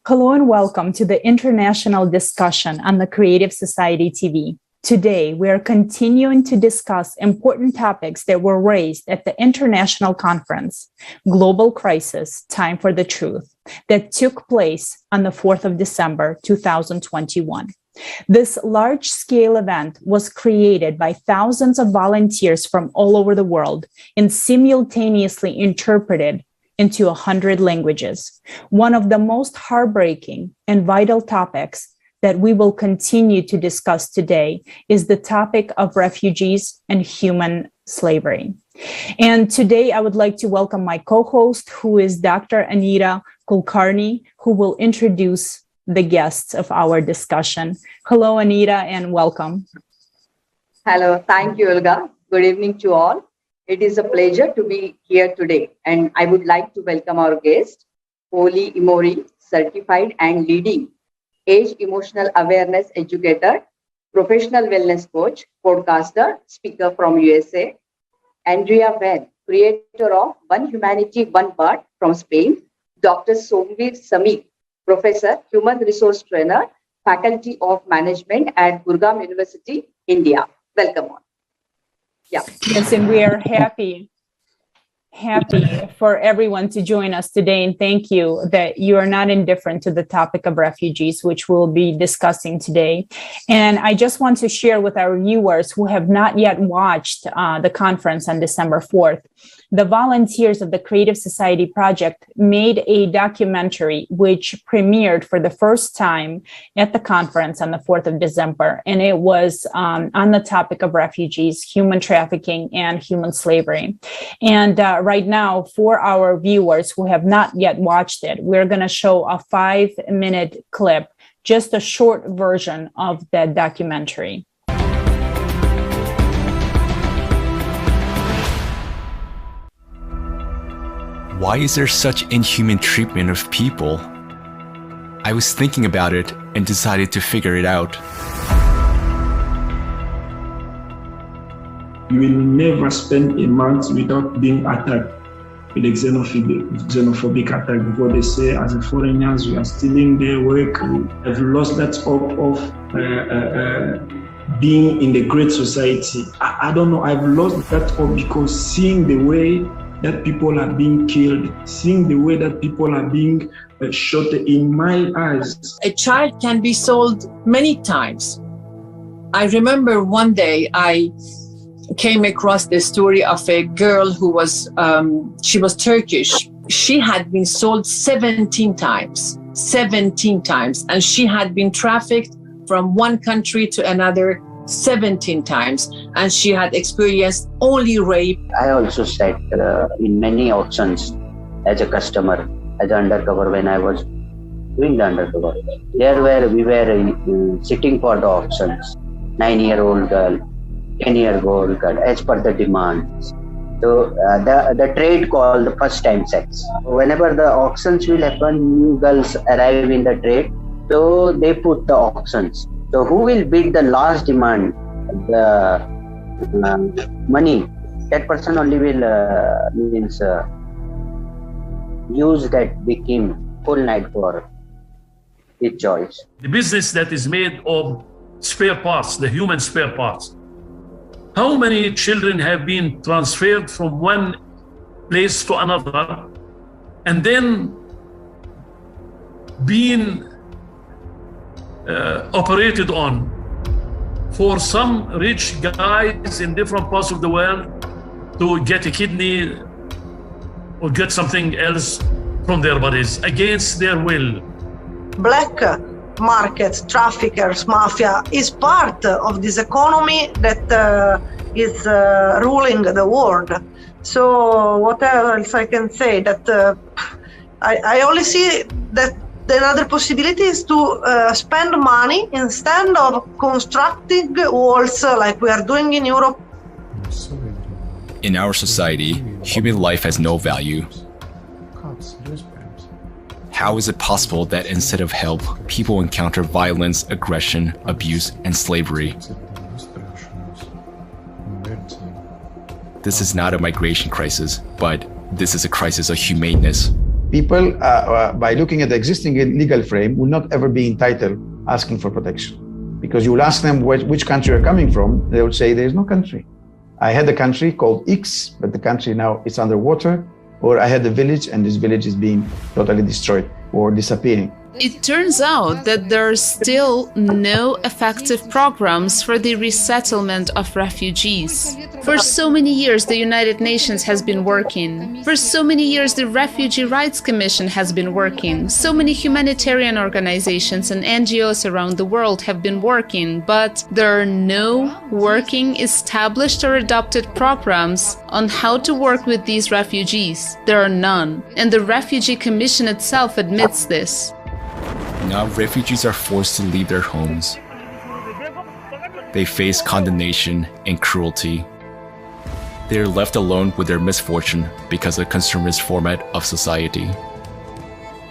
Hello and welcome to the international discussion on the Creative Society TV. Today, we are continuing to discuss important topics that were raised at the international conference, Global Crisis, Time for the Truth, that took place on the 4th of December, 2021. This large-scale event was created by thousands of volunteers from all over the world and simultaneously interpreted into 100 languages. One of the most heartbreaking and vital topics that we will continue to discuss today is the topic of refugees and human slavery. And today I would like to welcome my co-host, who is Dr. Anita Kulkarni, who will introduce the guests of our discussion. Hello, Anita, and welcome. Hello, thank you, Olga. Good evening to all. It is a pleasure to be here today, and I would like to welcome our guest, Holly Imori, certified and leading age emotional awareness educator, professional wellness coach, podcaster, speaker from USA, Andrea Van, creator of One Humanity, One Part from Spain, Dr. Somveer Samik, professor, human resource trainer, faculty of management at Gurgaon University, India. Welcome on. Yeah. Yes, and we are happy for everyone to join us today. And thank you that you are not indifferent to the topic of refugees, which we'll be discussing today. And I just want to share with our viewers who have not yet watched the conference on December 4th, the volunteers of the Creative Society Project made a documentary which premiered for the first time at the conference on the 4th of December. And it was on the topic of refugees, human trafficking, and human slavery. And right now, for our viewers who have not yet watched it, we're going to show a 5-minute clip, just a short version of that documentary. Why is there such inhuman treatment of people? I was thinking about it and decided to figure it out. You will never spend a month without being attacked with a xenophobic attack, because they say as a foreigners we are stealing their work. I've lost that hope of being in the great society. I don't know, I've lost that hope because seeing the way that people are being killed, seeing the way that people are being shot in my eyes. A child can be sold many times. I remember one day I came across the story of a girl who was, she was Turkish. She had been sold 17 times, and she had been trafficked from one country to another 17 times, and she had experienced only rape. I also sat in many auctions as a customer, as an undercover when I was doing the undercover. We were sitting for the auctions, 9-year-old girl, 10-year-old girl, as per the demands. So the trade called the first time sex. Whenever the auctions will happen, new girls arrive in the trade, so they put the auctions. So who will bid the last demand, the money, that person only will use that victim full night for his choice. The business that is made of spare parts, the human spare parts. How many children have been transferred from one place to another and then being operated on for some rich guys in different parts of the world to get a kidney or get something else from their bodies against their will. Black market, traffickers, mafia is part of this economy that is ruling the world. So what else I can say? That I only see that the other possibility is to spend money instead of constructing walls like we are doing in Europe. In our society, human life has no value. How is it possible that instead of help, people encounter violence, aggression, abuse, and slavery? This is not a migration crisis, but this is a crisis of humaneness. people, by looking at the existing legal frame, will not ever be entitled asking for protection. Because you will ask them which country you're coming from, they will say there is no country. I had a country called X, but the country now is underwater, or I had a village and this village is being totally destroyed or disappearing. It turns out that there are still no effective programs for the resettlement of refugees. For so many years, the United Nations has been working. For so many years, the Refugee Rights Commission has been working. So many humanitarian organizations and NGOs around the world have been working, but there are no working, established or adopted programs on how to work with these refugees. There are none. And the Refugee Commission itself admits this. Now refugees are forced to leave their homes. They face condemnation and cruelty. They are left alone with their misfortune because of the consumerist format of society.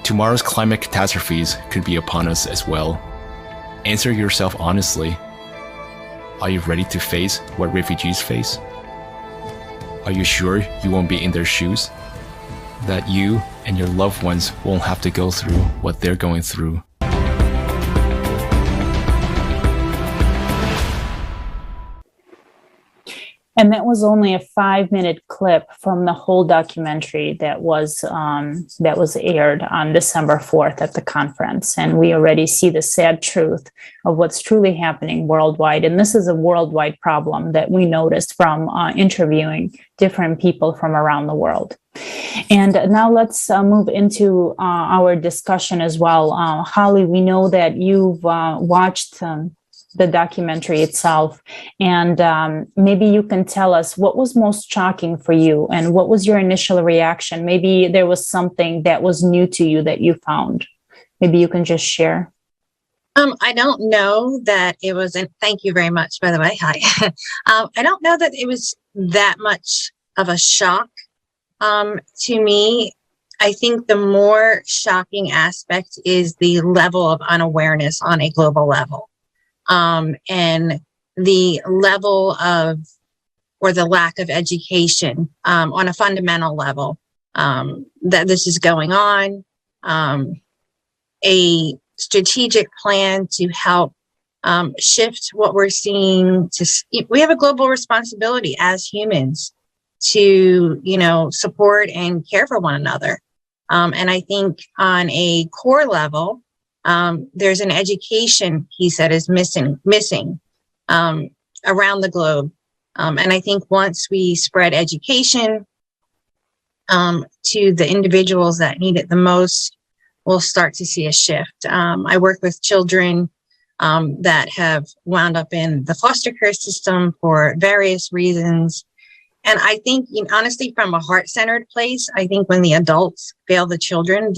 Tomorrow's climate catastrophes could be upon us as well. Answer yourself honestly. Are you ready to face what refugees face? Are you sure you won't be in their shoes? That you and your loved ones won't have to go through what they're going through. And that was only a 5-minute clip from the whole documentary that was aired on December 4th at the conference. And we already see the sad truth of what's truly happening worldwide. And this is a worldwide problem that we noticed from interviewing different people from around the world. And now let's move into our discussion as well. Holly, we know that you've watched the documentary itself, and maybe you can tell us what was most shocking for you and what was your initial reaction. Maybe there was something that was new to you that you found. Maybe you can just share. I don't know that it was, and thank you very much, by the way. Hi. I don't know that it was that much of a shock to me. I think the more shocking aspect is the level of unawareness on a global level. And the level of, or the lack of education on a fundamental level that this is going on, a strategic plan to help shift what we're seeing. We have a global responsibility as humans to, support and care for one another. And I think on a core level, there's an education, he said, is missing around the globe. And I think once we spread education to the individuals that need it the most, we'll start to see a shift. I work with children that have wound up in the foster care system for various reasons. And I think, honestly, from a heart-centered place, I think when the adults fail the children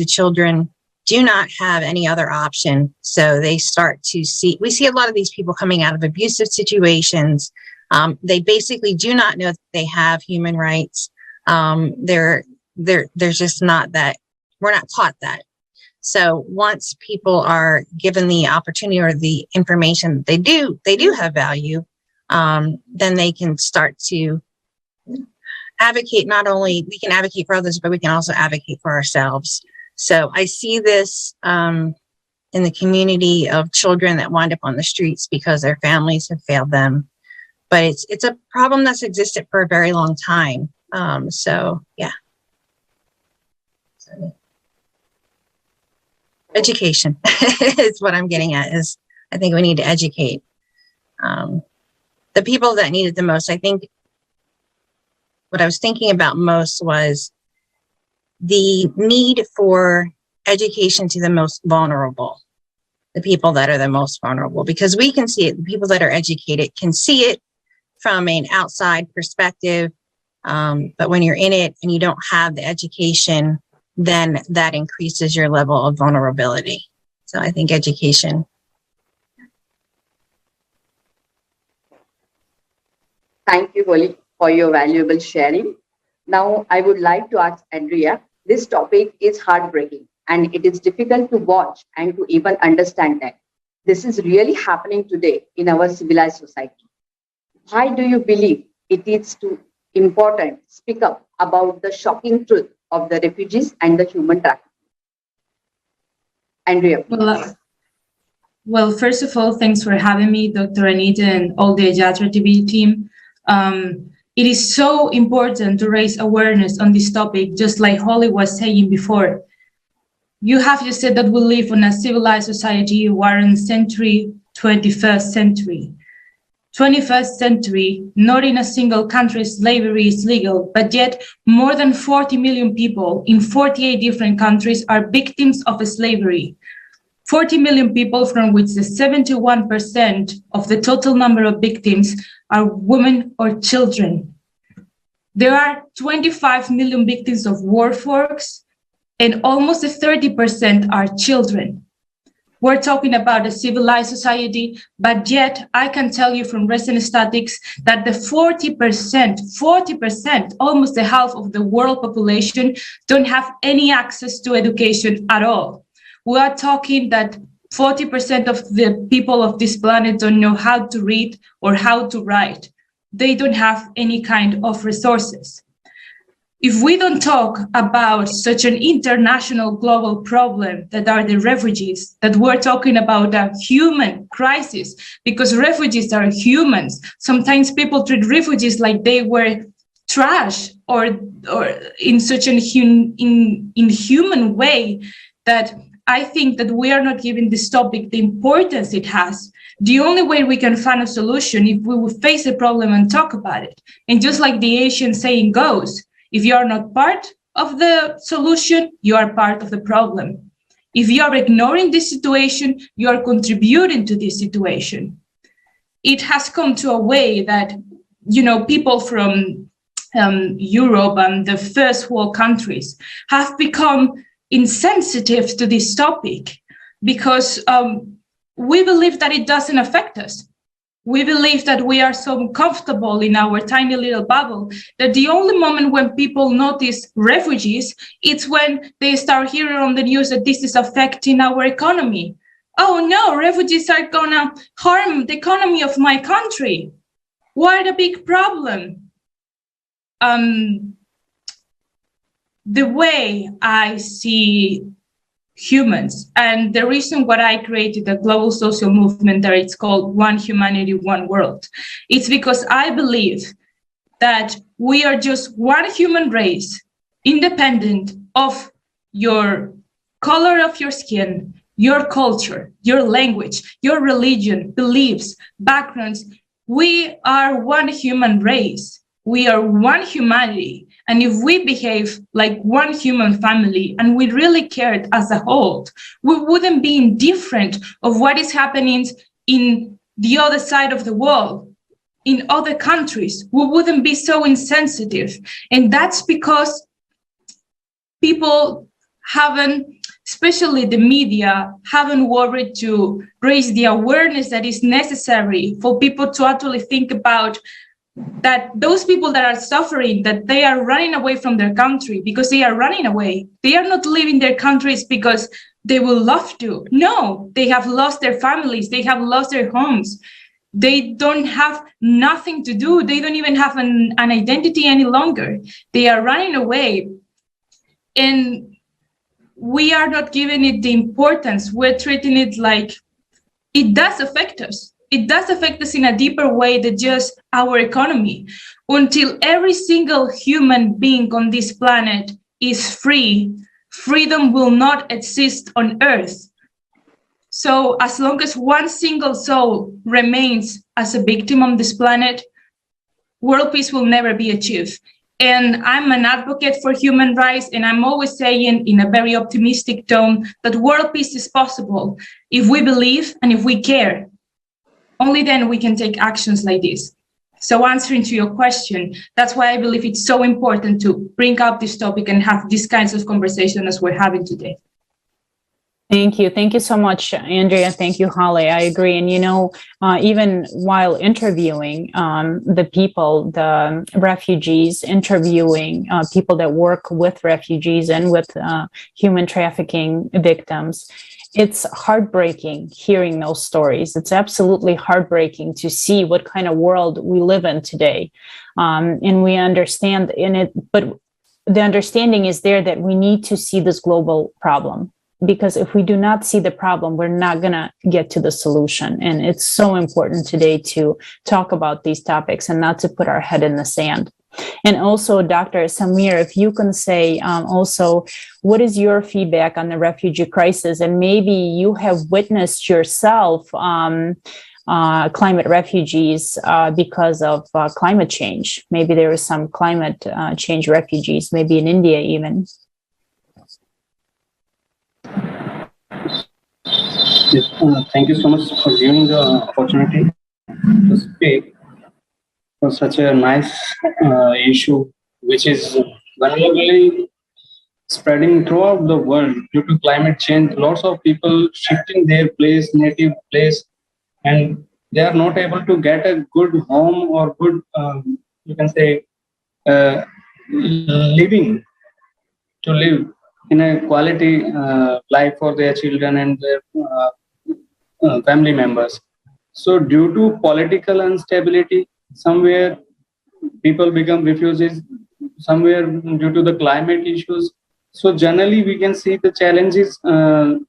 do not have any other option. So they start to we see a lot of these people coming out of abusive situations. They basically do not know that they have human rights. There's just not that, we're not taught that. So once people are given the opportunity or the information, they do have value, then they can start to advocate. Not only we can advocate for others, but we can also advocate for ourselves. So I see this in the community of children that wind up on the streets because their families have failed them. But it's a problem that's existed for a very long time. So yeah. Education is what I'm getting at. Is I think we need to educate the people that need it the most. I think what I was thinking about most was the need for education to the most vulnerable, the people that are the most vulnerable, because we can see it. The people that are educated can see it from an outside perspective. But when you're in it and you don't have the education, then that increases your level of vulnerability. So I think education. Thank you, Holly, for your valuable sharing. Now, I would like to ask Andrea, this topic is heartbreaking and it is difficult to watch and to even understand that this is really happening today in our civilized society. Why do you believe it is important to speak up about the shocking truth of the refugees and the human trafficking. Andrea, please. Well, first of all, thanks for having me, Dr. Anita, and all the Yatra TV team. It is so important to raise awareness on this topic, just like Holly was saying before. You have just said that we live in a civilized society. We are in the 21st century. 21st century, not in a single country slavery is legal, but yet more than 40 million people in 48 different countries are victims of slavery. 40 million people, from which the 71% of the total number of victims are women or children. There are 25 million victims of workforce, and almost 30% are children. We're talking about a civilized society, but yet I can tell you from recent statistics that the 40%, almost the half of the world population, don't have any access to education at all. We are talking that 40% of the people of this planet don't know how to read or how to write. They don't have any kind of resources. If we don't talk about such an international global problem that are the refugees, that we're talking about a human crisis, because refugees are humans. Sometimes people treat refugees like they were trash or in such an inhuman way that I think that we are not giving this topic the importance it has. The only way we can find a solution if we will face a problem and talk about it. And just like the Asian saying goes, if you are not part of the solution, you are part of the problem. If you are ignoring this situation, you are contributing to this situation. It has come to a way that, people from Europe and the first world countries have become insensitive to this topic because we believe that it doesn't affect us. We believe that we are so comfortable in our tiny little bubble that the only moment when people notice refugees, it's when they start hearing on the news that this is affecting our economy. Oh no, refugees are gonna harm the economy of my country. What a big problem. The way I see humans, and the reason why I created a global social movement that it's called One Humanity, One World, it's because I believe that we are just one human race, independent of your color of your skin, your culture, your language, your religion, beliefs, backgrounds. We are one human race. We are one humanity. And if we behave like one human family and we really cared as a whole, we wouldn't be indifferent of what is happening in the other side of the world, in other countries. We wouldn't be so insensitive. And that's because people haven't, especially the media, haven't worried to raise the awareness that is necessary for people to actually think about that those people that are suffering, that they are running away from their country because they are running away. They are not leaving their countries because they will love to. No, they have lost their families. They have lost their homes. They don't have nothing to do. They don't even have an identity any longer. They are running away. And we are not giving it the importance. We're treating it like it does affect us. It does affect us in a deeper way than just our economy. Until every single human being on this planet is free, freedom will not exist on Earth. So as long as one single soul remains as a victim on this planet, world peace will never be achieved. And I'm an advocate for human rights, and I'm always saying in a very optimistic tone that world peace is possible if we believe and if we care. Only then we can take actions like this. So answering to your question, that's why I believe it's so important to bring up this topic and have these kinds of conversation as we're having today. Thank you. Thank you so much, Andrea. Thank you, Holly. I agree. And, even while interviewing the people, the refugees, interviewing people that work with refugees and with human trafficking victims, it's heartbreaking hearing those stories. It's absolutely heartbreaking to see what kind of world we live in today. And we understand in it, but the understanding is there that we need to see this global problem, because if we do not see the problem, we're not going to get to the solution. And it's so important today to talk about these topics and not to put our head in the sand. And also, Dr. Samir, if you can say also, what is your feedback on the refugee crisis? And maybe you have witnessed yourself climate refugees because of climate change. Maybe there was some climate change refugees, maybe in India even. Yes, thank you so much for giving the opportunity to speak for such a nice issue, which is vulnerably spreading throughout the world due to climate change. Lots of people shifting their place, native place, and they are not able to get a good home or good, you can say, living to live in a quality life for their children and their family members. So due to political instability, somewhere people become refugees, somewhere due to the climate issues. So generally we can see the challenges in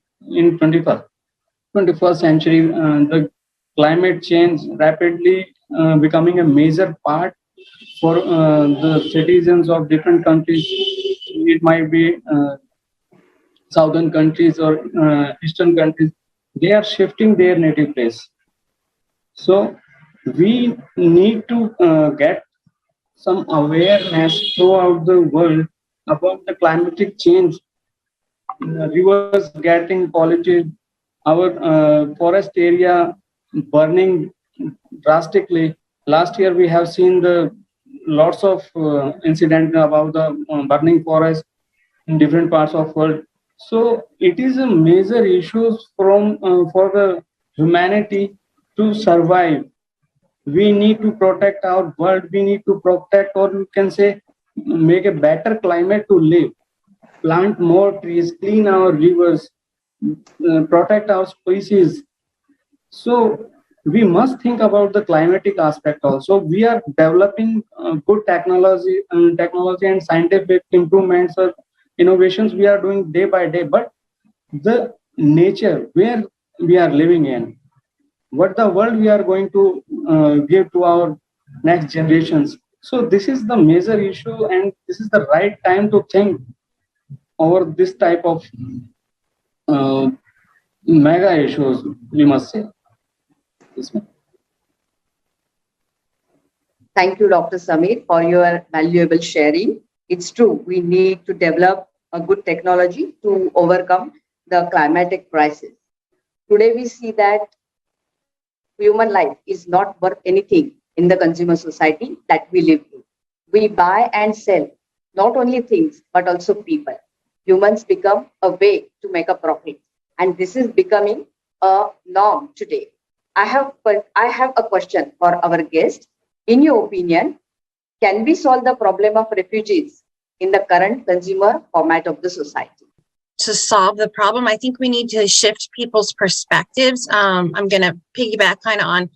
21st century, the climate change rapidly becoming a major part for the citizens of different countries. It might be southern countries or eastern countries. They are shifting their native place. So we need to get some awareness throughout the world about the climatic change. Rivers getting polluted, our forest area burning drastically. Last year we have seen the lots of incidents about the burning forest in different parts of the world. So it is a major issue for the humanity to survive. We need to protect our world. We need to protect, or you can say, make a better climate to live. Plant more trees, clean our rivers, protect our species. So we must think about the climatic aspect also. We are developing good technology and scientific improvements or innovations we are doing day by day. But the nature where we are living in, what the world we are going to give to our next generations. So this is the major issue, and this is the right time to think over this type of mega issues, we must say. Thank you, Dr. Samir, for your valuable sharing. It's true, we need to develop a good technology to overcome the climatic crisis. Today we see that human life is not worth anything in the consumer society that we live in. We buy and sell not only things, but also people. Humans become a way to make a profit. And this is becoming a norm today. I have a question for our guest. In your opinion, can we solve the problem of refugees in the current consumer format of the society? To solve the problem, I think we need to shift people's perspectives. I'm going to piggyback kind of on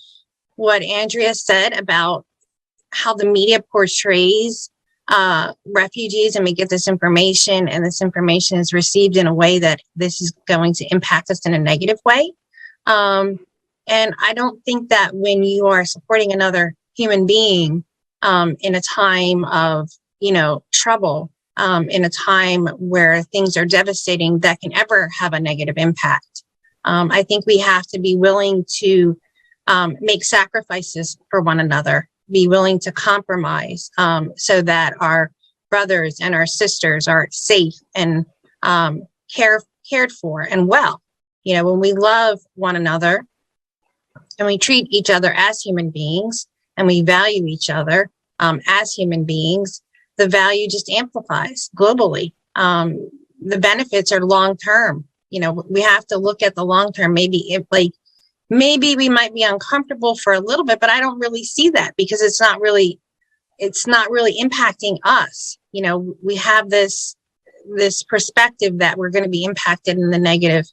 what Andrea said about how the media portrays refugees, and we get this information, and this information is received in a way that this is going to impact us in a negative way. And I don't think that when you are supporting another human being in a time of, trouble, in a time where things are devastating, that can ever have a negative impact. I think we have to be willing to make sacrifices for one another, be willing to compromise so that our brothers and our sisters are safe and cared for and well. When we love one another and we treat each other as human beings and we value each other as human beings, the value just amplifies globally. The benefits are long term. We have to look at the long term. Maybe we might be uncomfortable for a little bit, but I don't really see that because it's not really impacting us. We have this perspective that we're going to be impacted in the negative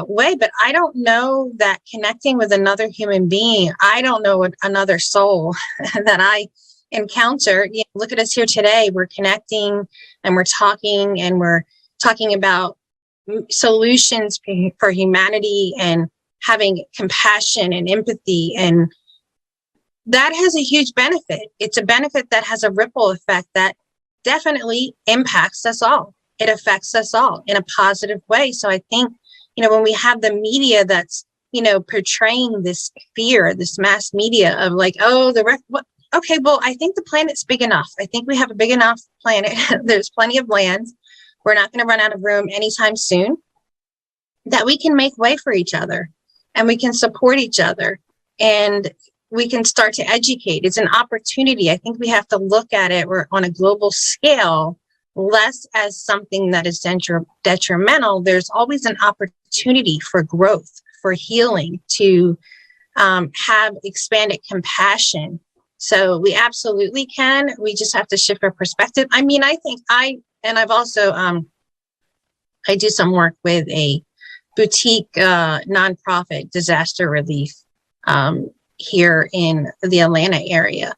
way, but I don't know that connecting with another human being, I don't know another soul that I encounter, look at us here today. We're connecting and we're talking about solutions for humanity and having compassion and empathy, and that has a huge benefit. It's a benefit that has a ripple effect that definitely impacts us all. It affects us all in a positive way. So I think, when we have the media that's, portraying this fear, this mass media of like, okay, well, I think the planet's big enough. I think we have a big enough planet. There's plenty of land. We're not going to run out of room anytime soon, that we can make way for each other and we can support each other and we can start to educate. It's an opportunity. I think we have to look at it on a global scale, less as something that is detrimental. There's always an opportunity for growth, for healing, to have expanded compassion. So we absolutely can. We just have to shift our perspective. I mean, I think I've also, I do some work with a boutique nonprofit disaster relief here in the Atlanta area.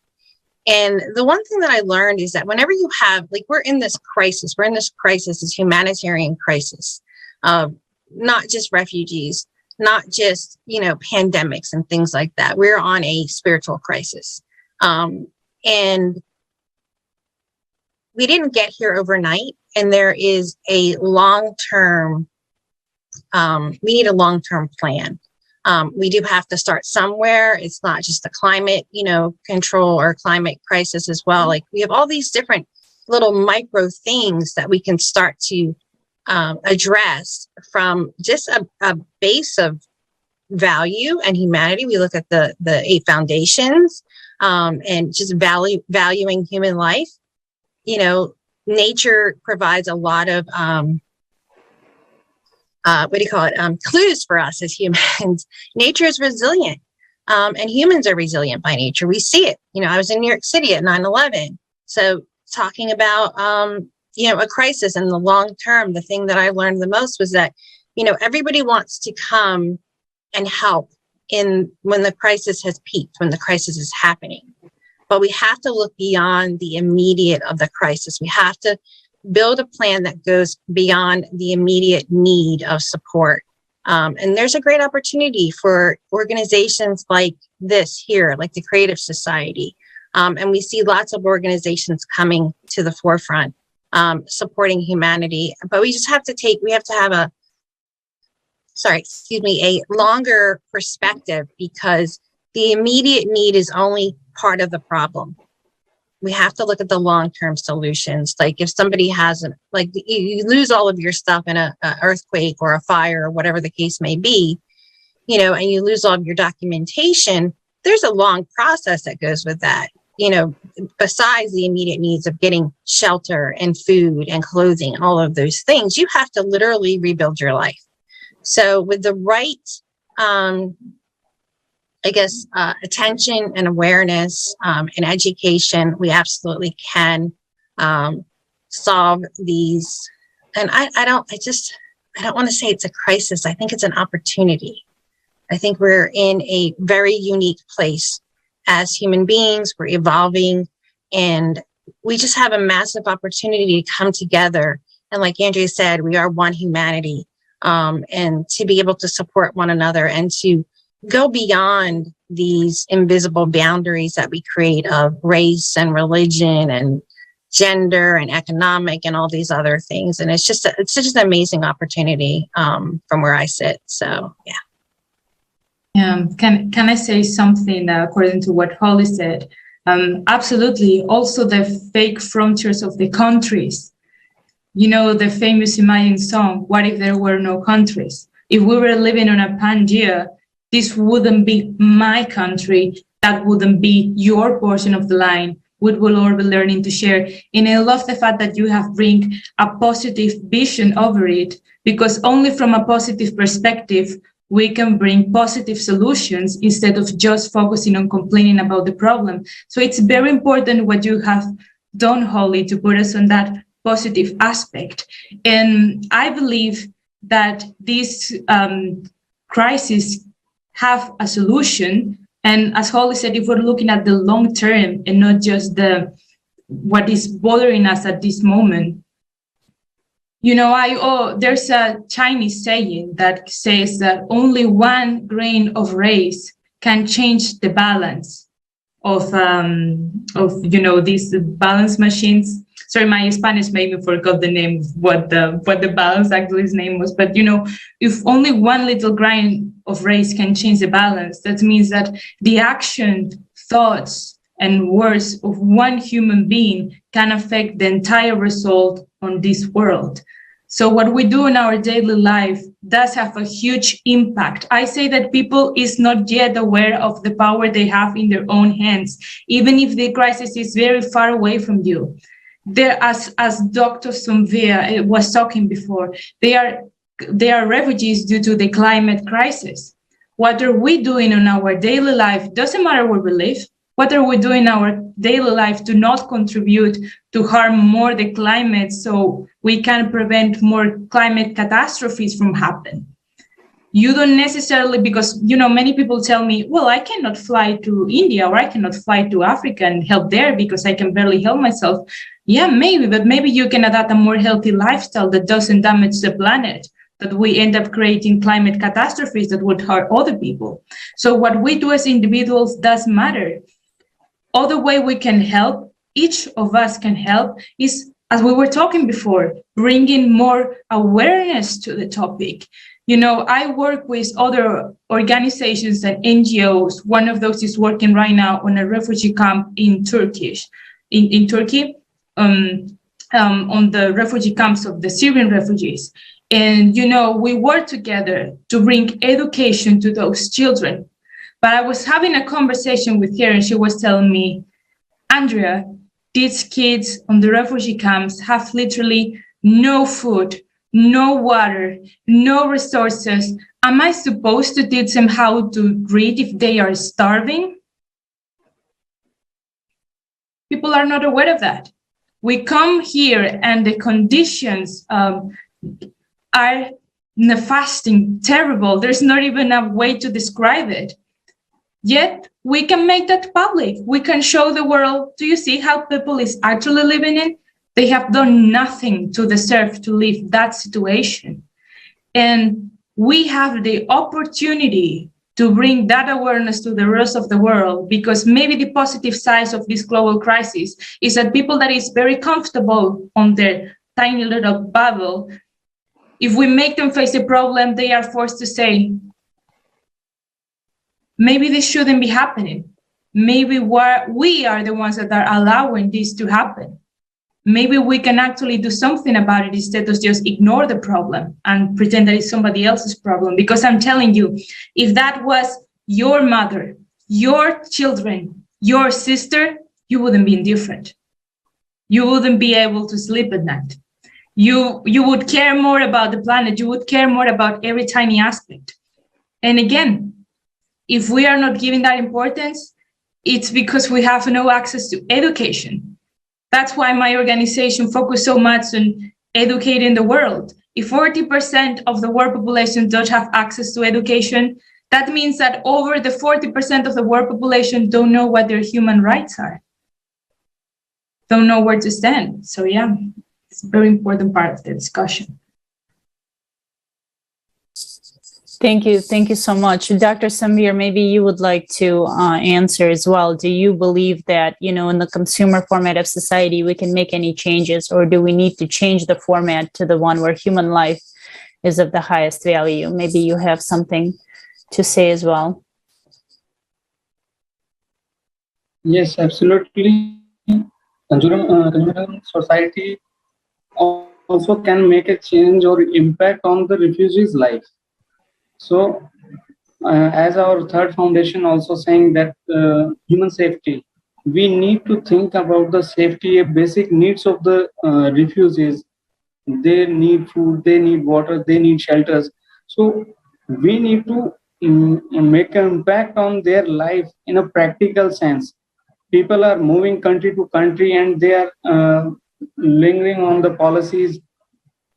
And the one thing that I learned is that whenever you have, we're in this crisis, this humanitarian crisis, not just refugees, not just, pandemics and things like that. We're on a spiritual crisis. And we didn't get here overnight. And there is a long-term, we need a long-term plan. We do have to start somewhere. It's not just the climate, control or climate crisis as well. We have all these different little micro things that we can start to address from just a base of value and humanity. We look at the 8 foundations and just valuing human life. Nature provides a lot of clues for us as humans. Nature is resilient, and humans are resilient by nature. We see it. I was in New York City at 9/11. So talking about, a crisis in the long term, the thing that I learned the most was that, everybody wants to come and help when the crisis has peaked, when the crisis is happening. But we have to look beyond the immediate of the crisis. We have to build a plan that goes beyond the immediate need of support. And there's a great opportunity for organizations like this here, like the Creative Society. And we see lots of organizations coming to the forefront, supporting humanity. But we just have to have a longer perspective, because the immediate need is only part of the problem. We have to look at the long-term solutions. If somebody has you lose all of your stuff in a earthquake or a fire or whatever the case may be, and you lose all of your documentation, there's a long process that goes with that, besides the immediate needs of getting shelter and food and clothing and all of those things. You have to literally rebuild your life. So with the right, attention and awareness and education, we absolutely can solve these. And I don't want to say it's a crisis. I think it's an opportunity. I think we're in a very unique place as human beings. We're evolving, and we just have a massive opportunity to come together. And like Andrea said, we are one humanity, and to be able to support one another and to go beyond these invisible boundaries that we create of race and religion and gender and economic and all these other things. And it's just an amazing opportunity from where I sit. So, yeah. Can I say something according to what Holly said? Absolutely. Also, the fake frontiers of the countries. The famous Imagine song, "What if there were no countries?" If we were living on a Pangea, this wouldn't be my country. That wouldn't be your portion of the line. We will all be learning to share. And I love the fact that you have bring a positive vision over it, because only from a positive perspective, we can bring positive solutions instead of just focusing on complaining about the problem. So it's very important what you have done, Holly, to put us on that positive aspect. And I believe that this crisis have a solution, And as Holly said, if we're looking at the long term and not just what is bothering us at this moment, there's a Chinese saying that says that only one grain of rice can change the balance of these balance machines. Sorry, my Spanish made me forget the name of what the balance actually his name was. But if only one little grain of rice can change the balance, that means that the action, thoughts, and words of one human being can affect the entire result on this world. So what we do in our daily life does have a huge impact. I say that people is not yet aware of the power they have in their own hands, even if the crisis is very far away from you. There, as Dr. Sumvia was talking before, they are refugees due to the climate crisis. What are we doing in our daily life? Doesn't matter where we live. What are we doing in our daily life to not contribute to harm more the climate so we can prevent more climate catastrophes from happening? You don't necessarily, because many people tell me, well, I cannot fly to India or I cannot fly to Africa and help there because I can barely help myself. Yeah, maybe, but maybe you can adapt a more healthy lifestyle that doesn't damage the planet, that we end up creating climate catastrophes that would hurt other people. So what we do as individuals does matter. Other way we can help, each of us can help, is, as we were talking before, bringing more awareness to the topic. I work with other organizations and NGOs. One of those is working right now on a refugee camp in Turkey, on the refugee camps of the Syrian refugees. And, we work together to bring education to those children. But I was having a conversation with her and she was telling me, Andrea, these kids on the refugee camps have literally no food, no water, no resources. Am I supposed to teach them how to read if they are starving? People are not aware of that. We come here and the conditions are nefasting, terrible. There's not even a way to describe it. Yet we can make that public. We can show the world, do you see how people is actually living in? They have done nothing to deserve to live that situation. And we have the opportunity to bring that awareness to the rest of the world, because maybe the positive side of this global crisis is that people that is very comfortable on their tiny little bubble, if we make them face a problem, they are forced to say, maybe this shouldn't be happening. Maybe we are the ones that are allowing this to happen. Maybe we can actually do something about it instead of just ignore the problem and pretend that it's somebody else's problem. Because I'm telling you, if that was your mother, your children, your sister, you wouldn't be indifferent. You wouldn't be able to sleep at night. You would care more about the planet. You would care more about every tiny aspect. And again, if we are not giving that importance, it's because we have no access to education. That's why my organization focuses so much on educating the world. If 40% of the world population don't have access to education, that means that over the 40% of the world population don't know what their human rights are, don't know where to stand. So yeah, it's a very important part of the discussion. Thank you. Thank you so much. Dr. Samir, maybe you would like to answer as well. Do you believe that, in the consumer format of society, we can make any changes, or do we need to change the format to the one where human life is of the highest value? Maybe you have something to say as well. Yes, absolutely. Consumer society also can make a change or impact on the refugees' life. So, as our third foundation also saying that human safety, we need to think about the safety, basic needs of the refugees. They need food, they need water, they need shelters. So, we need to make an impact on their life in a practical sense. People are moving country to country and they are lingering on the policies.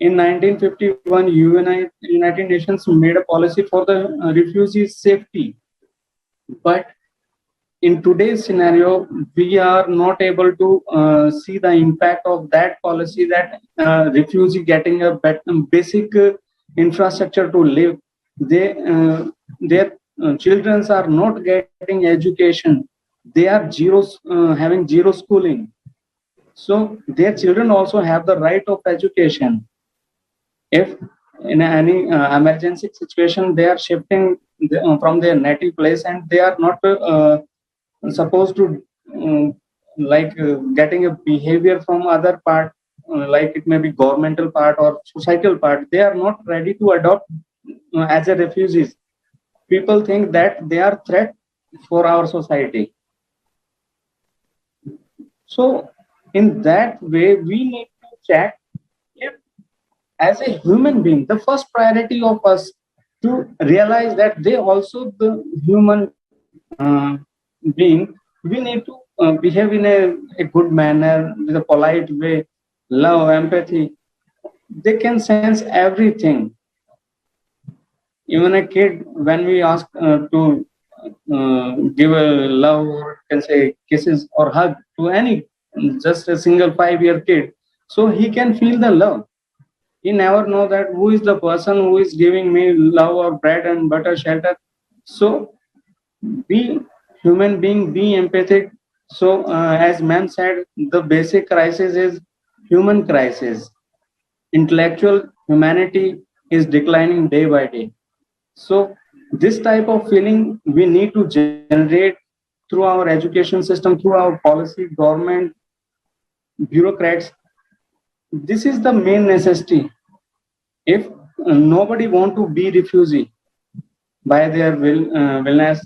In 1951, United Nations made a policy for the refugees' safety. But in today's scenario, we are not able to see the impact of that policy, that refugee getting a basic infrastructure to live. Their children are not getting education. They are having zero schooling. So their children also have the right of education. If in any emergency situation, they are shifting from their native place and they are not supposed to getting a behavior from other part, like it may be governmental part or societal part. They are not ready to adopt as a refugees. People think that they are threat for our society. So in that way, we need to check if, as a human being, the first priority of us to realize that they also the human being, we need to behave in a good manner, with a polite way, love, empathy. They can sense everything. Even a kid, when we ask to give a love, or can say kisses or hug to any, just a single 5-year kid, so he can feel the love. He never know that who is the person who is giving me love or bread and butter, shelter. So be human being, be empathic. So as ma'am said, the basic crisis is human crisis. Intellectual humanity is declining day by day. So this type of feeling we need to generate through our education system, through our policy, government, bureaucrats. This is the main necessity. If nobody want to be refugee by their willness,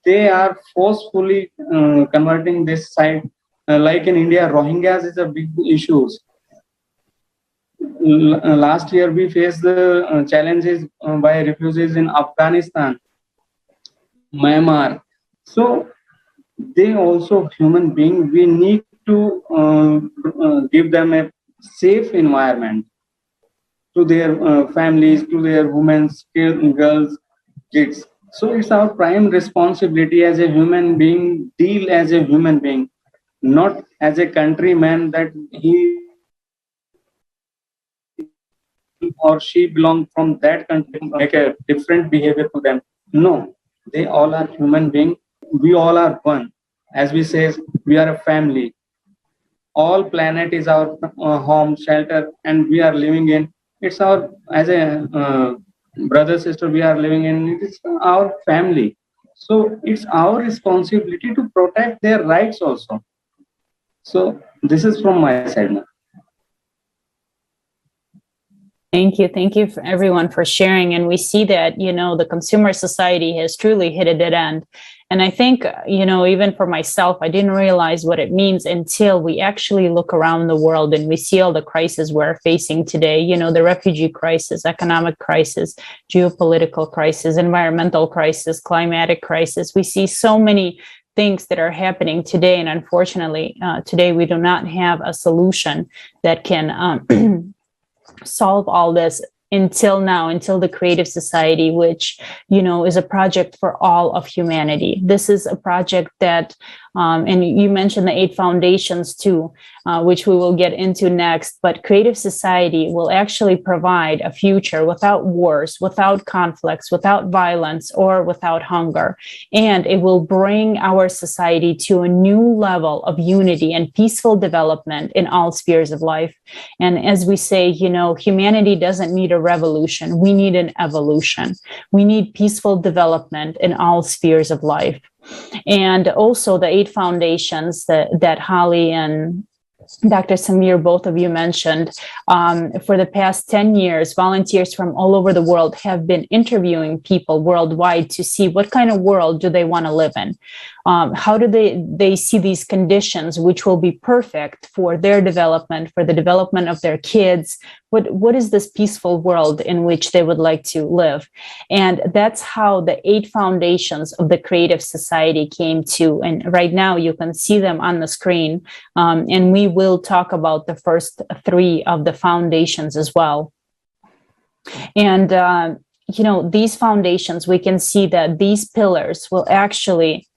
they are forcefully converting this side. Like in India, Rohingyas is a big issue. Last year, we faced the challenges by refugees in Afghanistan, Myanmar. So they also human beings. We need to give them a safe environment to their families, to their women, girls, kids. So it's our prime responsibility as a human being, deal as a human being, not as a countryman that he or she belong from that country, make a different behavior to them. No, they all are human beings. We all are one. As we say, we are a family. All planet is our home, shelter, and we are living in. It's our, as a brother, sister, we are living in. It is our family. So it's our responsibility to protect their rights also. So this is from my side now. Thank you. Thank you for everyone for sharing. And we see that, the consumer society has truly hit a dead end. And I think, even for myself, I didn't realize what it means until we actually look around the world and we see all the crises we're facing today, the refugee crisis, economic crisis, geopolitical crisis, environmental crisis, climatic crisis. We see so many things that are happening today. And unfortunately, today we do not have a solution that can solve all this until the Creative Society, which, is a project for all of humanity. This is a project that, and you mentioned the 8 foundations too, which we will get into next, but Creative Society will actually provide a future without wars, without conflicts, without violence, or without hunger. And it will bring our society to a new level of unity and peaceful development in all spheres of life. And as we say, humanity doesn't need a revolution. We need an evolution. We need peaceful development in all spheres of life. And also the 8 foundations that Holly and Dr. Samir, both of you mentioned, for the past 10 years, volunteers from all over the world have been interviewing people worldwide to see what kind of world do they want to live in. How do they see these conditions, which will be perfect for their development, for the development of their kids? What is this peaceful world in which they would like to live? And that's how the 8 foundations of the Creative Society came to. And right now you can see them on the screen. And we will talk about the first 3 of the foundations as well. And, these foundations, we can see that these pillars will actually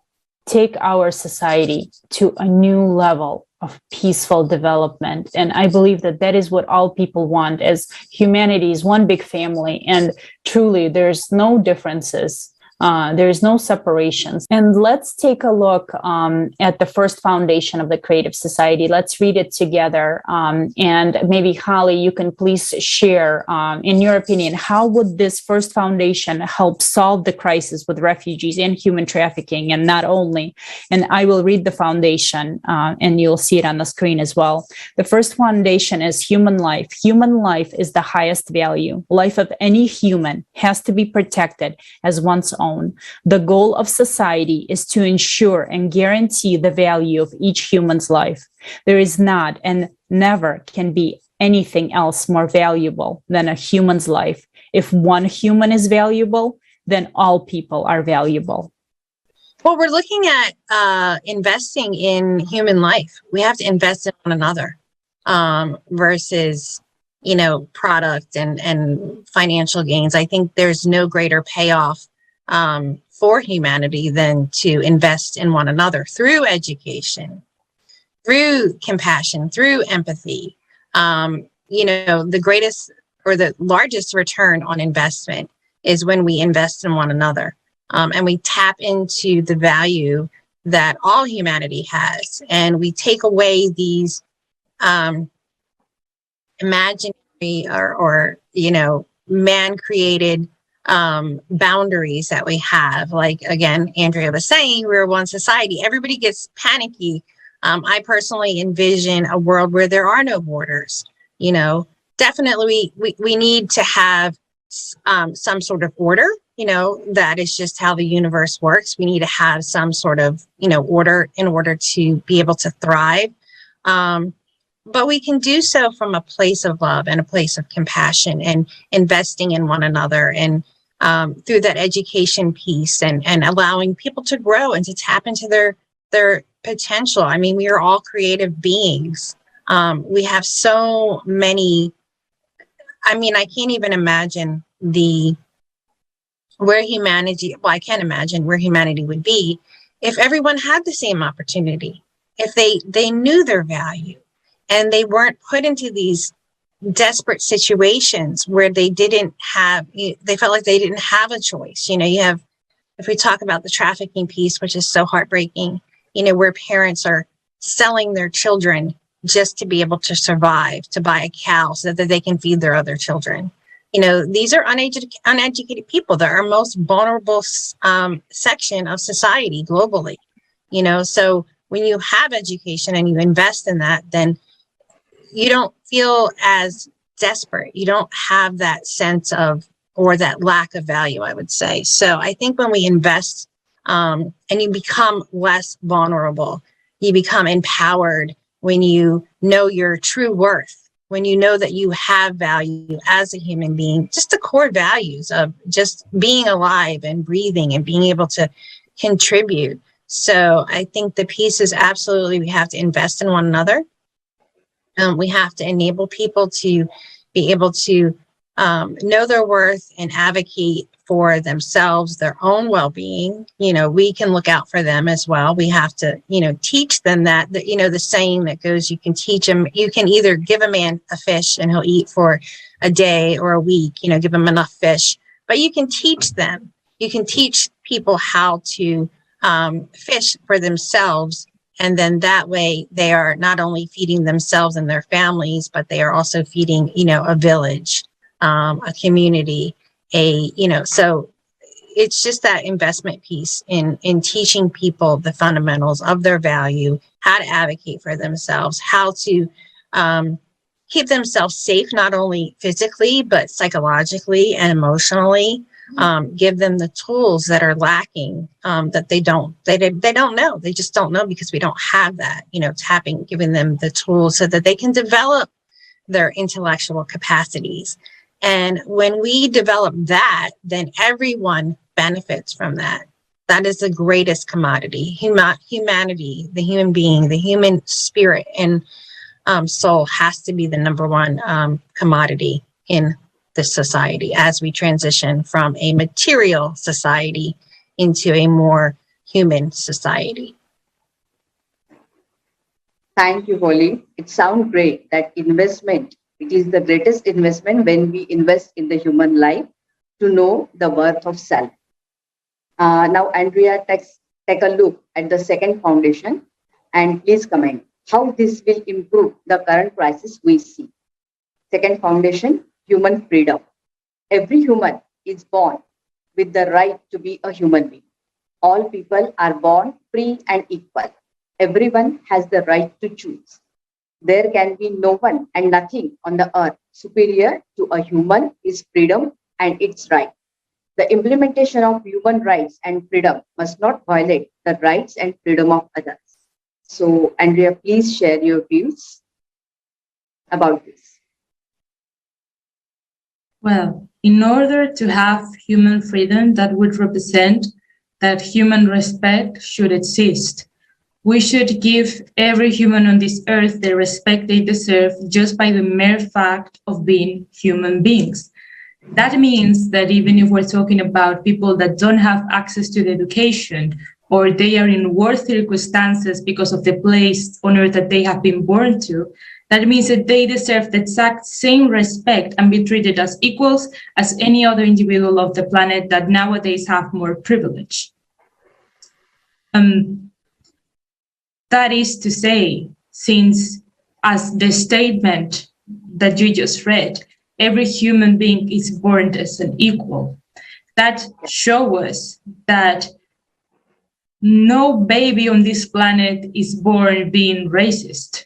take our society to a new level of peaceful development. And I believe that that is what all people want, as humanity is one big family, and truly there's no differences. There's no separations. And let's take a look at the first foundation of the Creative Society. Let's read it together. And maybe, Holly, you can please share, in your opinion, how would this first foundation help solve the crisis with refugees and human trafficking, and not only? And I will read the foundation, and you'll see it on the screen as well. The first foundation is human life. Human life is the highest value. Life of any human has to be protected as one's own. The goal of society is to ensure and guarantee the value of each human's life. There is not and never can be anything else more valuable than a human's life. If one human is valuable, then all people are valuable. Well, we're looking at investing in human life. We have to invest in one another versus, product and financial gains. I think there's no greater payoff for humanity than to invest in one another through education, through compassion, through empathy. The greatest or the largest return on investment is when we invest in one another, and we tap into the value that all humanity has, and we take away these imaginary or man-created boundaries that we have. Like, again, Andrea was saying, we're one society. Everybody gets panicky. I personally envision a world where there are no borders. Definitely we need to have some sort of order. That is just how the universe works. We need to have some sort of, order in order to be able to thrive. But we can do so from a place of love and a place of compassion and investing in one another, and through that education piece and allowing people to grow and to tap into their potential. I mean, we are all creative beings. We have so many, I can't even imagine where humanity would be if everyone had the same opportunity, if they knew their value and they weren't put into these desperate situations where they felt like they didn't have a choice. If we talk about the trafficking piece, which is so heartbreaking, where parents are selling their children just to be able to survive, to buy a cow so that they can feed their other children. These are uneducated people. They're our most vulnerable section of society globally. So when you have education and you invest in that, then you don't feel as desperate. You don't have that sense of, or that lack of value, I would say. So I think when we invest and you become less vulnerable, you become empowered when you know your true worth, when you know that you have value as a human being, just the core values of just being alive and breathing and being able to contribute. So I think the piece is absolutely, we have to invest in one another. We have to enable people to be able to know their worth and advocate for themselves, their own well-being. We can look out for them as well. We have to, teach them that, the saying that goes, you can teach them, you can either give a man a fish and he'll eat for a day or a week, give him enough fish, but you can teach them. You can teach people how to fish for themselves. And then that way they are not only feeding themselves and their families, but they are also feeding, a village, a community, so it's just that investment piece in teaching people the fundamentals of their value, how to advocate for themselves, how to keep themselves safe, not only physically, but psychologically and emotionally. Give them the tools that are lacking, that they don't know. They just don't know because we don't have that, giving them the tools so that they can develop their intellectual capacities. And when we develop that, then everyone benefits from that. That is the greatest commodity. Humanity, the human being, the human spirit and soul has to be the number one commodity in this society as we transition from a material society into a more human society. Thank you, Holly. It sounds great that investment, it is the greatest investment when we invest in the human life to know the worth of self. Now, Andrea, take a look at the second foundation and please comment how this will improve the current crisis we see. Second foundation, human freedom. Every human is born with the right to be a human being. All people are born free and equal. Everyone has the right to choose. There can be no one and nothing on the earth superior to a human is freedom and its right. The implementation of human rights and freedom must not violate the rights and freedom of others. So, Andrea, please share your views about this. Well, in order to have human freedom, that would represent that human respect should exist. We should give every human on this earth the respect they deserve just by the mere fact of being human beings. That means that even if we're talking about people that don't have access to the education, or they are in worse circumstances because of the place on earth that they have been born to, that means that they deserve the exact same respect and be treated as equals as any other individual of the planet that nowadays have more privilege. That is to say, since as the statement that you just read, every human being is born as an equal, that shows us that no baby on this planet is born being racist.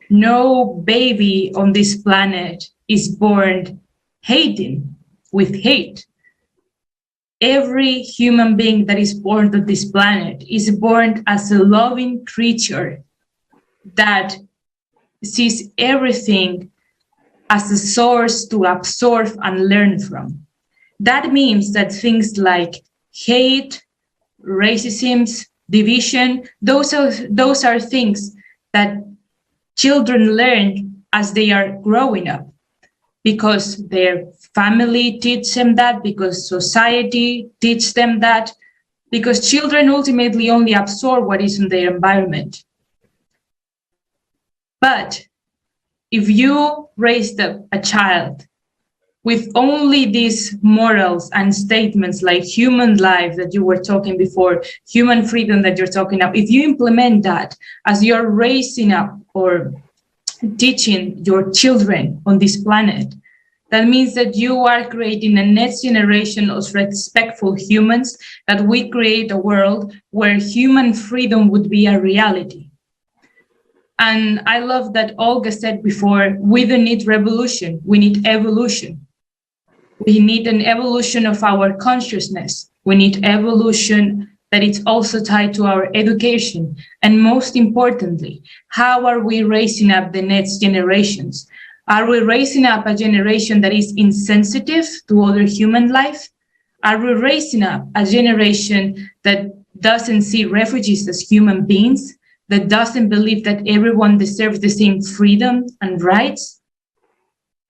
No baby on this planet is born hating with hate. Every human being that is born on this planet is born as a loving creature that sees everything as a source to absorb and learn from. That means that things like hate, racism, division, those are things that children learn as they are growing up, because their family teach them that, because society teach them that, because children ultimately only absorb what is in their environment. But if you raised up a child with only these morals and statements like human life that you were talking before, human freedom that you're talking about, if you implement that as you're raising up or teaching your children on this planet, that means that you are creating a next generation of respectful humans, that we create a world where human freedom would be a reality. And I love that Olga said before, we don't need revolution, we need evolution. We need an evolution of our consciousness. We need evolution that is also tied to our education. And most importantly, how are we raising up the next generations? Are we raising up a generation that is insensitive to other human life? Are we raising up a generation that doesn't see refugees as human beings, that doesn't believe that everyone deserves the same freedom and rights?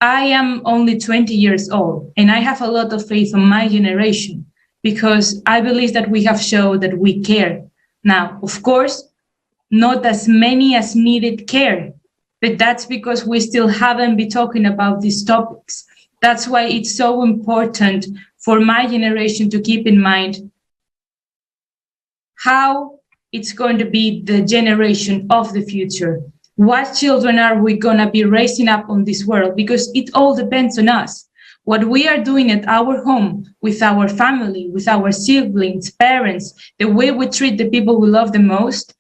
I am only 20 years old, and I have a lot of faith in my generation, because I believe that we have shown that we care. Now, of course, not as many as needed care, but that's because we still haven't been talking about these topics. That's why it's so important for my generation to keep in mind how it's going to be the generation of the future. What children are we gonna be raising up on this world? Because it all depends on us. What we are doing at our home, with our family, with our siblings, parents, the way we treat the people we love the most,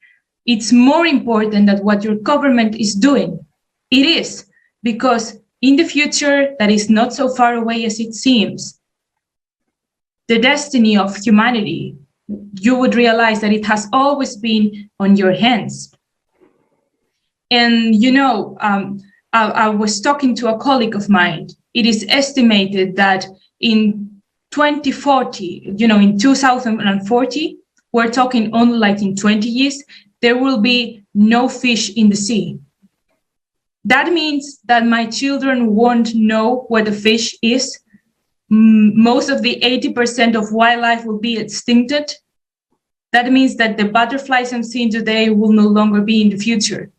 it's more important than what your government is doing. It is, because in the future, that is not so far away as it seems, the destiny of humanity, you would realize that it has always been on your hands. And, you know, I was talking to a colleague of mine. It is estimated that in 2040, you know, in 2040, we're talking only like in 20 years, there will be no fish in the sea. That means that my children won't know what a fish is. Most of the 80% of wildlife will be extincted. That means that the butterflies I'm seeing today will no longer be in the future.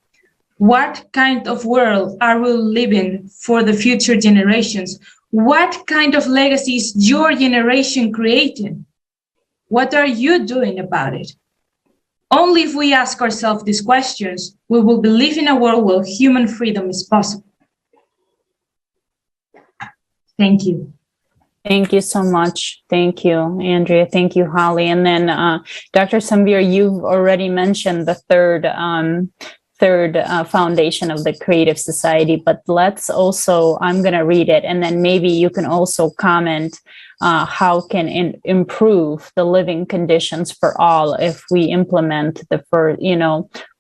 What kind of world are we living for the future generations? What kind of legacy is your generation creating? What are you doing about it? Only if we ask ourselves these questions, we will believe in a world where human freedom is possible. Thank you. Thank you so much. Thank you, Andrea. Thank you, Holly. And then Dr. Samveer, you've already mentioned the third foundation of the Creative Society, but let's also, I'm going to read it, and then maybe you can also comment how can improve the living conditions for all if we implement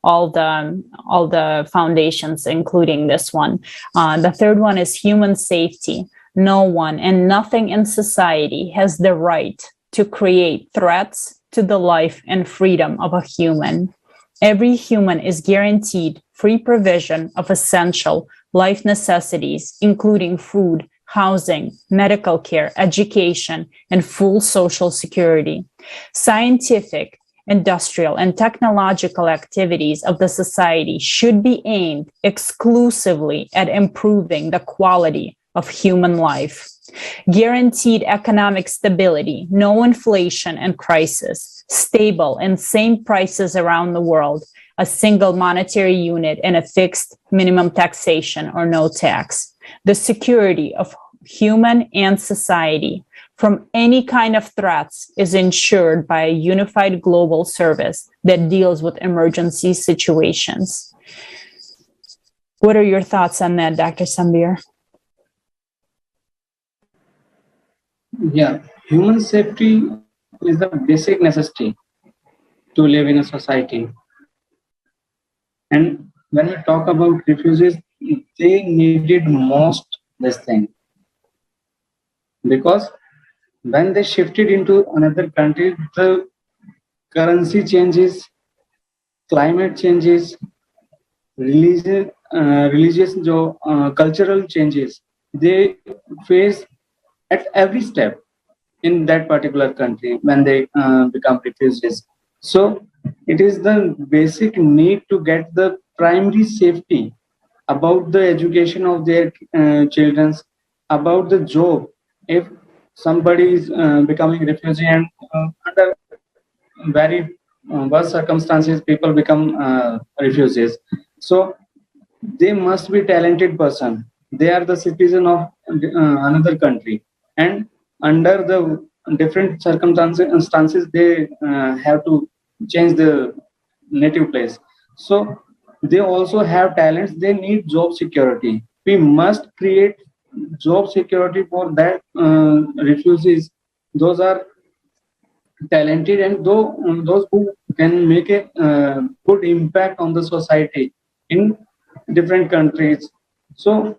all the foundations, including this one. The third one is human safety. No one and nothing in society has the right to create threats to the life and freedom of a human. Every human is guaranteed free provision of essential life necessities, including food, housing, medical care, education, and full social security. Scientific, industrial, and technological activities of the society should be aimed exclusively at improving the quality of human life. Guaranteed economic stability, no inflation and crisis, stable and same prices around the world, a single monetary unit and a fixed minimum taxation or no tax. The security of human and society from any kind of threats is ensured by a unified global service that deals with emergency situations. What are your thoughts on that, Dr. Samveer? Yeah, human safety is the basic necessity to live in a society. And when we talk about refugees, they needed most this thing. Because when they shifted into another country, the currency changes, climate changes, religious cultural changes, they face at every step in that particular country when they become refugees. So it is the basic need to get the primary safety about the education of their children, about the job. If somebody is becoming refugee and under very worse circumstances, people become refugees. So they must be talented person. They are the citizen of another country. And under the different circumstances, they have to change the native place. So they also have talents. They need job security. We must create job security for that refugees. Those are talented and those who can make a good impact on the society in different countries. So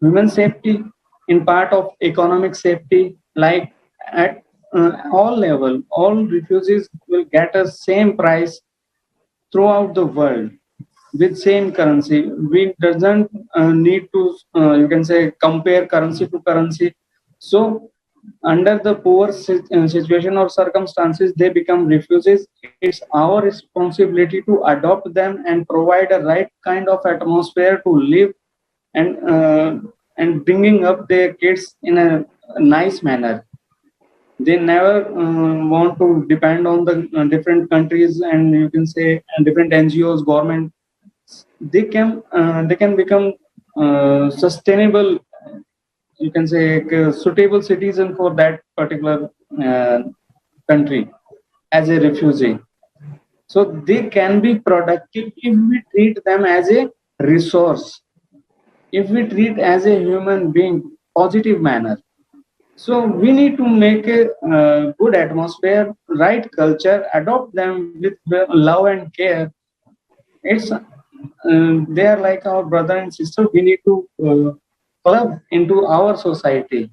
human safety in part of economic safety, like at all level, all refugees will get a same price throughout the world with same currency. We doesn't need to, you can say, compare currency to currency. So under the poor situation or circumstances, they become refugees. It's our responsibility to adopt them and provide a right kind of atmosphere to live and bringing up their kids in a nice manner. They never want to depend on the different countries and you can say different NGOs, government. They can become sustainable, you can say suitable citizen for that particular country as a refugee. So they can be productive if we treat them as a resource, if we treat as a human being, positive manner. So we need to make a good atmosphere, right culture, adopt them with love and care. It's they are like our brother and sister. We need to club into our society.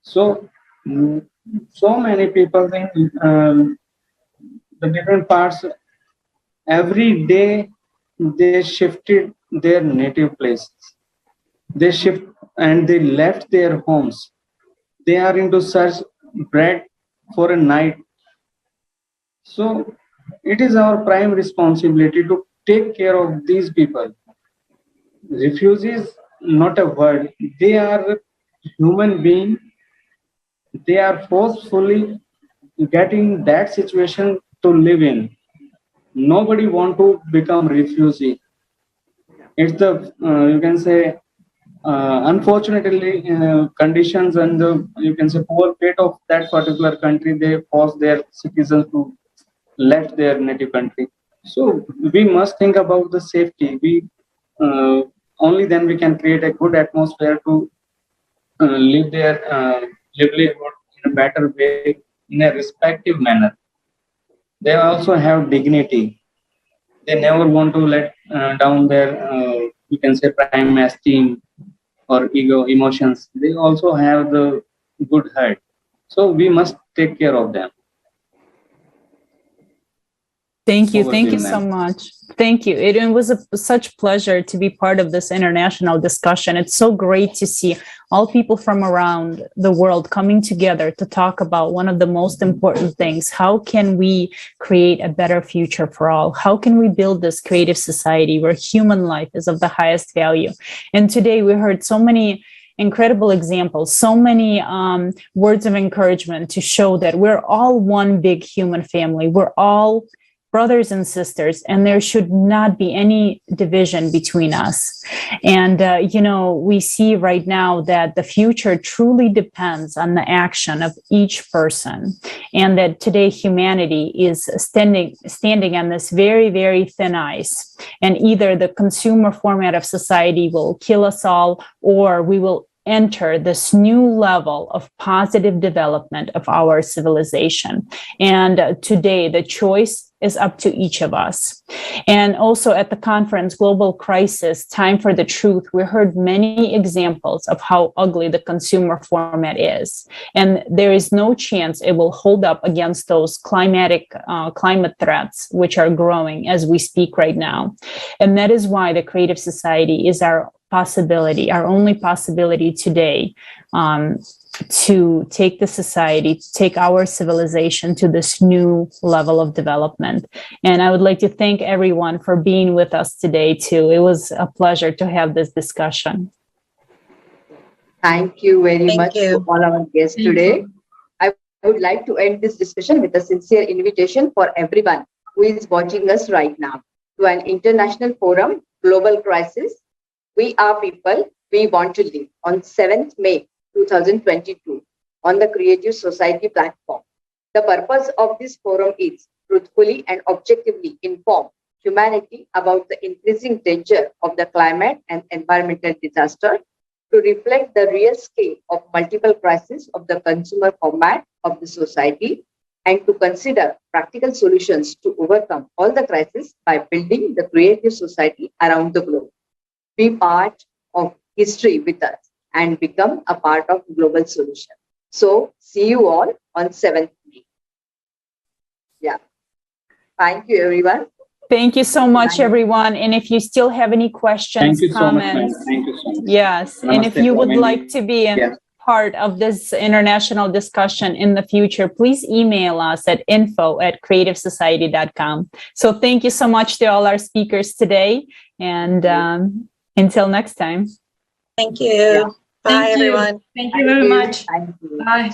So many people think the different parts. Every day they shifted their native places. They shift and they left their homes. They are into search bread for a night. So it is our prime responsibility to take care of these people. Refugees, not a word. They are human beings. They are forcefully getting that situation to live in. Nobody want to become refugee. It's the you can say unfortunately conditions and the you can say poor fate of that particular country. They force their citizens to left their native country. So we must think about the safety. We only then we can create a good atmosphere to live their livelihood in a better way, in a respective manner. They also have dignity. They never want to let down their you can say prime esteem or ego emotions. They also have the good heart. So we must take care of them. Thank you. Thank you so much. Thank you. It was such pleasure to be part of this international discussion. It's so great to see all people from around the world coming together to talk about one of the most important things. How can we create a better future for all? How can we build this creative society where human life is of the highest value? And today we heard so many incredible examples, so many words of encouragement to show that we're all one big human family. We're all brothers and sisters, and there should not be any division between us. And, we see right now that the future truly depends on the action of each person, and that today humanity is standing on this very, very thin ice. And either the consumer format of society will kill us all, or we will enter this new level of positive development of our civilization. And today, the choice is up to each of us. And also at the conference, Global Crisis, Time for the Truth, we heard many examples of how ugly the consumer format is. And there is no chance it will hold up against those climate threats, which are growing as we speak right now. And that is why the creative society is our possibility, our only possibility today, to take the society, to take our civilization to this new level of development. And I would like to thank everyone for being with us today too. It was a pleasure to have this discussion. Thank you very much to all our guests today. I would like to end this discussion with a sincere invitation for everyone who is watching us right now to an international forum, Global Crisis. We are people, we want to live, on 7th May 2022 on the Creative Society platform. The purpose of this forum is truthfully and objectively inform humanity about the increasing danger of the climate and environmental disaster, to reflect the real scale of multiple crises of the consumer format of the society, and to consider practical solutions to overcome all the crises by building the creative society around the globe. Be part of history with us and become a part of global solution. So see you all on 7th May. Yeah. Thank you, everyone. Thank you so much, everyone. And if you still have any questions, comments, Thank you so much. yes. And if you would like to be part of this international discussion in the future, please email us at info@creativesociety.com. So thank you so much to all our speakers today. And until next time. Thank you. Bye, everyone. Thank you very much. Thank you. Bye.